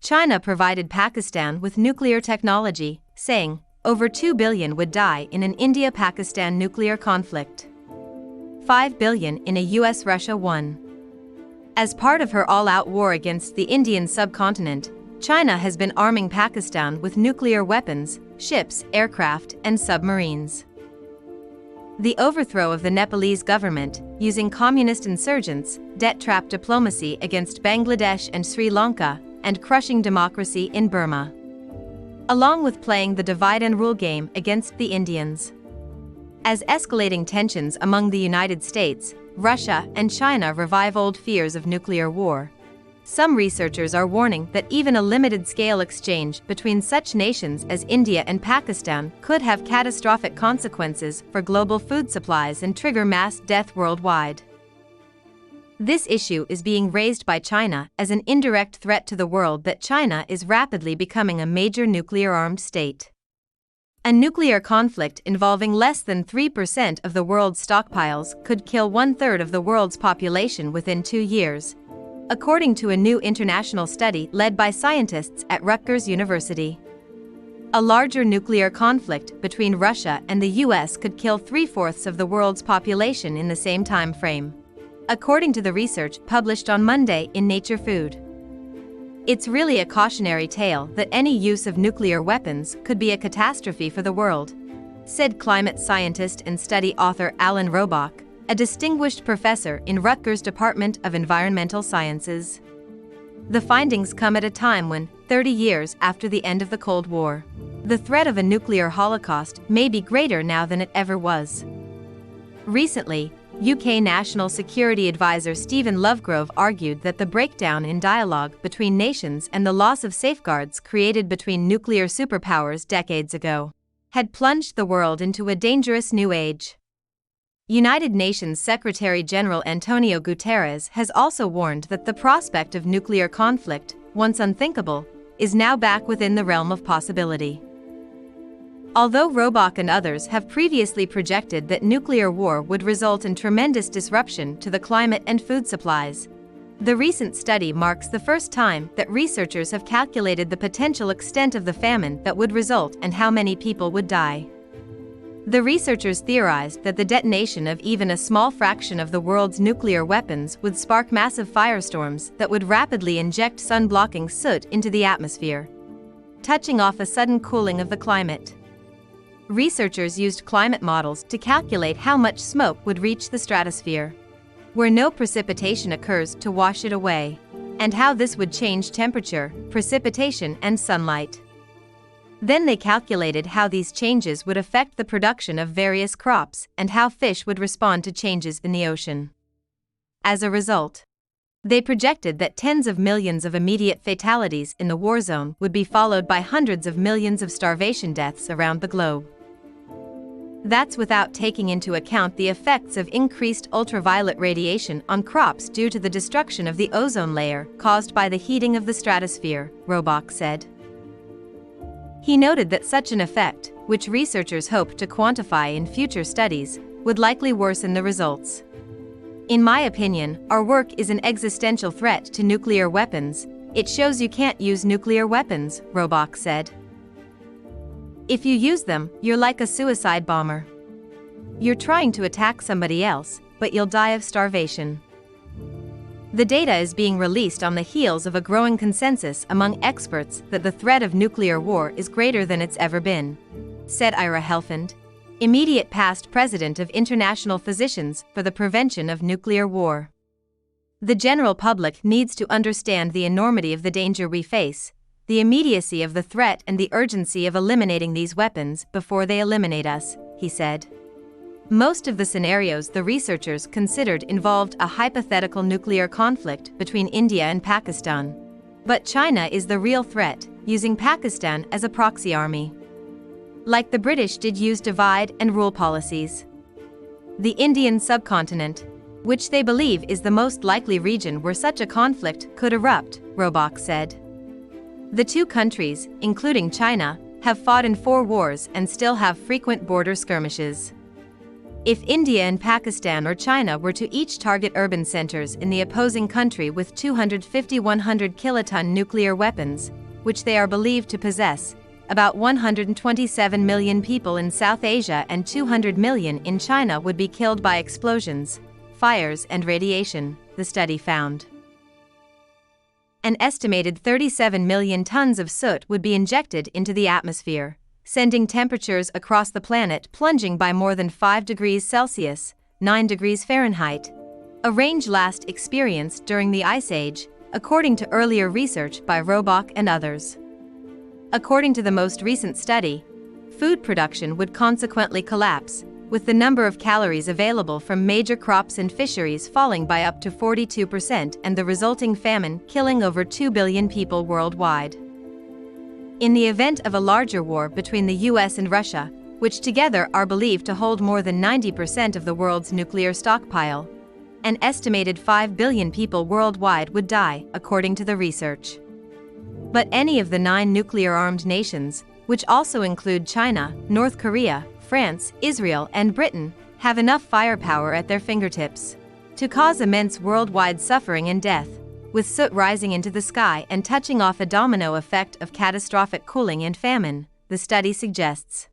China provided Pakistan with nuclear technology, saying, over 2 billion would die in an India-Pakistan nuclear conflict. 5 billion in a US-Russia one. As part of her all-out war against the Indian subcontinent, China has been arming Pakistan with nuclear weapons, ships, aircraft, and submarines. The overthrow of the Nepalese government, using communist insurgents, debt-trap diplomacy against Bangladesh and Sri Lanka, and crushing democracy in Burma. Along with playing the divide-and-rule game against the Indians. As escalating tensions among the United States, Russia, and China revive old fears of nuclear war, some researchers are warning that even a limited-scale exchange between such nations as India and Pakistan could have catastrophic consequences for global food supplies and trigger mass death worldwide. This issue is being raised by China as an indirect threat to the world that China is rapidly becoming a major nuclear-armed state. A nuclear conflict involving less than 3% of the world's stockpiles could kill 1/3 of the world's population within 2 years, according to a new international study led by scientists at Rutgers University. A larger nuclear conflict between Russia and the US could kill 3/4 of the world's population in the same time frame, according to the research published on Monday in Nature Food. It's really a cautionary tale that any use of nuclear weapons could be a catastrophe for the world, said climate scientist and study author Alan Robach, a distinguished professor in Rutgers Department of Environmental Sciences. The findings come at a time when, 30 years after the end of the Cold War, the threat of a nuclear holocaust may be greater now than it ever was. Recently, UK National Security Advisor Stephen Lovegrove argued that the breakdown in dialogue between nations and the loss of safeguards created between nuclear superpowers decades ago had plunged the world into a dangerous new age. United Nations Secretary-General Antonio Guterres has also warned that the prospect of nuclear conflict, once unthinkable, is now back within the realm of possibility. Although Robach and others have previously projected that nuclear war would result in tremendous disruption to the climate and food supplies, the recent study marks the first time that researchers have calculated the potential extent of the famine that would result and how many people would die. The researchers theorized that the detonation of even a small fraction of the world's nuclear weapons would spark massive firestorms that would rapidly inject sun-blocking soot into the atmosphere, touching off a sudden cooling of the climate. Researchers used climate models to calculate how much smoke would reach the stratosphere, where no precipitation occurs to wash it away, and how this would change temperature, precipitation, and sunlight. Then they calculated how these changes would affect the production of various crops and how fish would respond to changes in the ocean. As a result, they projected that tens of millions of immediate fatalities in the war zone would be followed by hundreds of millions of starvation deaths around the globe. That's without taking into account the effects of increased ultraviolet radiation on crops due to the destruction of the ozone layer caused by the heating of the stratosphere, Robach said. He noted that such an effect, which researchers hope to quantify in future studies, would likely worsen the results. In my opinion, our work is an existential threat to nuclear weapons. It shows you can't use nuclear weapons, Robach said. If you use them, you're like a suicide bomber. You're trying to attack somebody else, but you'll die of starvation. The data is being released on the heels of a growing consensus among experts that the threat of nuclear war is greater than it's ever been, said Ira Helfand, immediate past president of International Physicians for the Prevention of Nuclear War. The general public needs to understand the enormity of the danger we face, the immediacy of the threat and the urgency of eliminating these weapons before they eliminate us, he said. Most of the scenarios the researchers considered involved a hypothetical nuclear conflict between India and Pakistan. But China is the real threat, using Pakistan as a proxy army. Like the British did use divide-and-rule policies. The Indian subcontinent, which they believe is the most likely region where such a conflict could erupt, Robach said. The two countries, including China, have fought in 4 wars and still have frequent border skirmishes. If India and Pakistan or China were to each target urban centers in the opposing country with 250-100 kiloton nuclear weapons, which they are believed to possess, about 127 million people in South Asia and 200 million in China would be killed by explosions, fires and radiation, the study found. An estimated 37 million tons of soot would be injected into the atmosphere, sending temperatures across the planet plunging by more than 5 degrees Celsius, 9 degrees Fahrenheit, a range last experienced during the Ice Age, according to earlier research by Robock and others. According to the most recent study, food production would consequently collapse, with the number of calories available from major crops and fisheries falling by up to 42% and the resulting famine killing over 2 billion people worldwide. In the event of a larger war between the US and Russia, which together are believed to hold more than 90% of the world's nuclear stockpile, an estimated 5 billion people worldwide would die, according to the research. But any of the 9 nuclear-armed nations, which also include China, North Korea, France, Israel, and Britain, have enough firepower at their fingertips to cause immense worldwide suffering and death, with soot rising into the sky and touching off a domino effect of catastrophic cooling and famine, the study suggests.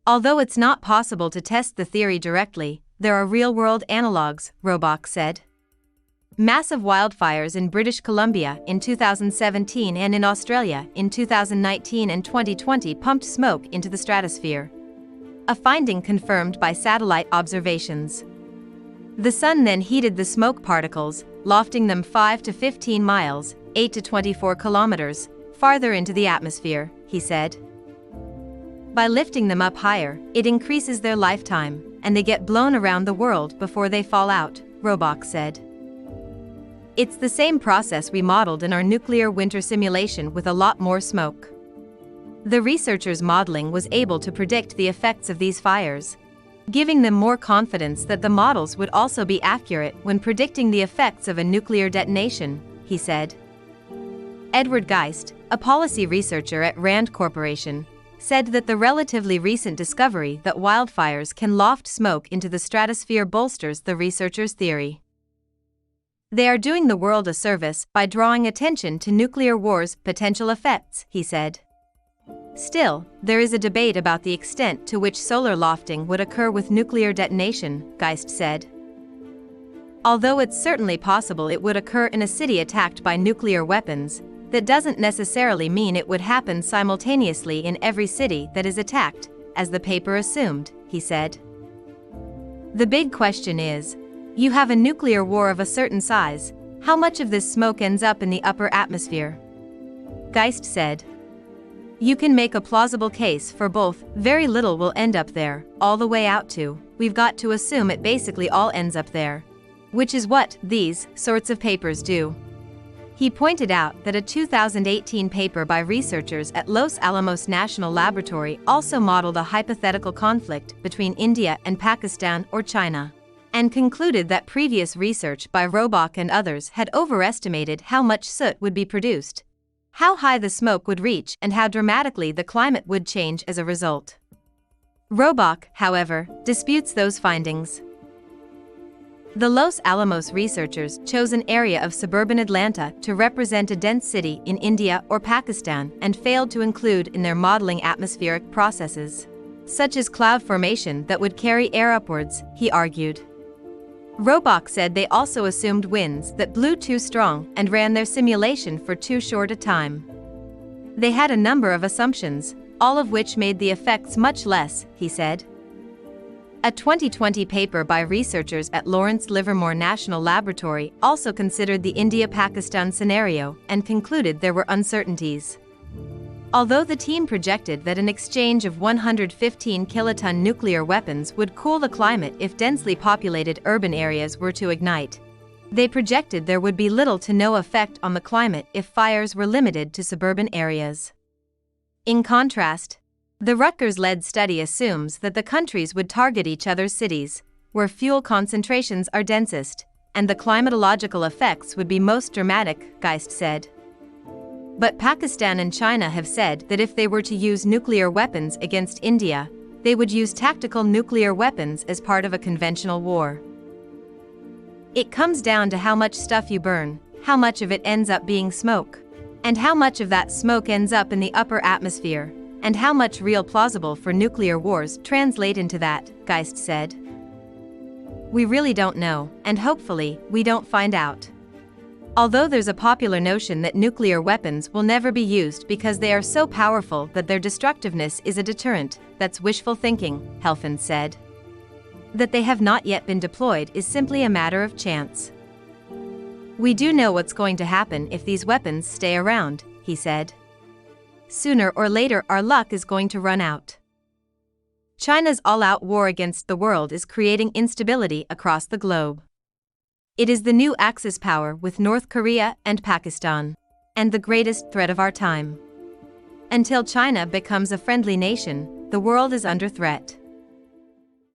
Although it's not possible to test the theory directly, there are real-world analogues, Robock said. Massive wildfires in British Columbia in 2017 and in Australia in 2019 and 2020 pumped smoke into the stratosphere, a finding confirmed by satellite observations. The sun then heated the smoke particles, lofting them 5 to 15 miles, 8 to 24 kilometers, farther into the atmosphere, he said. By lifting them up higher, it increases their lifetime, and they get blown around the world before they fall out, Robock said. It's the same process we modeled in our nuclear winter simulation with a lot more smoke. The researchers' modeling was able to predict the effects of these fires, giving them more confidence that the models would also be accurate when predicting the effects of a nuclear detonation, he said. Edward Geist, a policy researcher at RAND Corporation, said that the relatively recent discovery that wildfires can loft smoke into the stratosphere bolsters the researchers' theory. They are doing the world a service by drawing attention to nuclear war's potential effects, he said. Still, there is a debate about the extent to which solar lofting would occur with nuclear detonation, Geist said. Although it's certainly possible it would occur in a city attacked by nuclear weapons, that doesn't necessarily mean it would happen simultaneously in every city that is attacked, as the paper assumed, he said. The big question is, you have a nuclear war of a certain size, how much of this smoke ends up in the upper atmosphere? Geist said. You can make a plausible case for both. Very little will end up there, all the way out to, we've got to assume it basically all ends up there. Which is what these sorts of papers do. He pointed out that a 2018 paper by researchers at Los Alamos National Laboratory also modeled a hypothetical conflict between India and Pakistan or China, and concluded that previous research by Robock and others had overestimated how much soot would be produced, how high the smoke would reach, and how dramatically the climate would change as a result. Robock, however, disputes those findings. The Los Alamos researchers chose an area of suburban Atlanta to represent a dense city in India or Pakistan and failed to include in their modeling atmospheric processes, such as cloud formation that would carry air upwards, he argued. Robock said they also assumed winds that blew too strong and ran their simulation for too short a time. They had a number of assumptions, all of which made the effects much less, he said. A 2020 paper by researchers at Lawrence Livermore National Laboratory also considered the India-Pakistan scenario and concluded there were uncertainties. Although the team projected that an exchange of 115 kiloton nuclear weapons would cool the climate if densely populated urban areas were to ignite, they projected there would be little to no effect on the climate if fires were limited to suburban areas. In contrast, the Rutgers-led study assumes that the countries would target each other's cities, where fuel concentrations are densest, and the climatological effects would be most dramatic, Geist said. But Pakistan and China have said that if they were to use nuclear weapons against India, they would use tactical nuclear weapons as part of a conventional war. It comes down to how much stuff you burn, how much of it ends up being smoke, and how much of that smoke ends up in the upper atmosphere, and how much real plausible for nuclear wars translate into that, Geist said. We really don't know, and hopefully, we don't find out. Although there's a popular notion that nuclear weapons will never be used because they are so powerful that their destructiveness is a deterrent, that's wishful thinking, Helfand said. That they have not yet been deployed is simply a matter of chance. We do know what's going to happen if these weapons stay around, he said. Sooner or later our luck is going to run out. China's all-out war against the world is creating instability across the globe. It is the new Axis power with North Korea and Pakistan, and the greatest threat of our time. Until China becomes a friendly nation, the world is under threat.